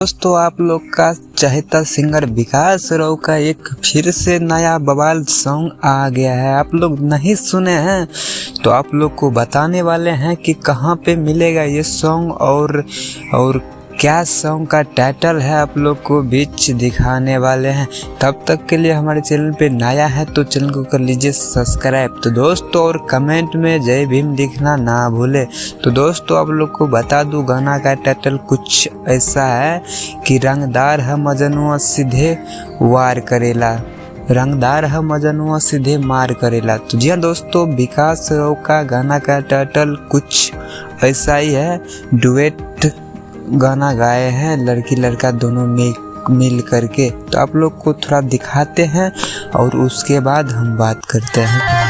दोस्तों आप लोग का चहेता सिंगर विकास राव का एक फिर से नया बवाल सॉन्ग आ गया है। आप लोग नहीं सुने हैं तो आप लोग को बताने वाले हैं कि कहां पे मिलेगा ये सॉन्ग और क्या सॉन्ग का टाइटल है, आप लोग को बीच दिखाने वाले हैं। तब तक के लिए हमारे चैनल पे नया है तो चैनल को कर लीजिए सब्सक्राइब। तो दोस्तों और कमेंट में जय भीम लिखना ना भूले। तो दोस्तों आप लोग को बता दूं गाना का टाइटल कुछ ऐसा है कि रंगदार है मजनुआ सीधे वार करेला, रंगदार है मजनुआ सीधे मार करेला। तो जी हाँ दोस्तों, विकास राव का गाना का टाइटल कुछ ऐसा ही है। डुएट गाना गाए हैं लड़की लड़का दोनों मिल करके। तो आप लोग को थोड़ा दिखाते हैं और उसके बाद हम बात करते हैं।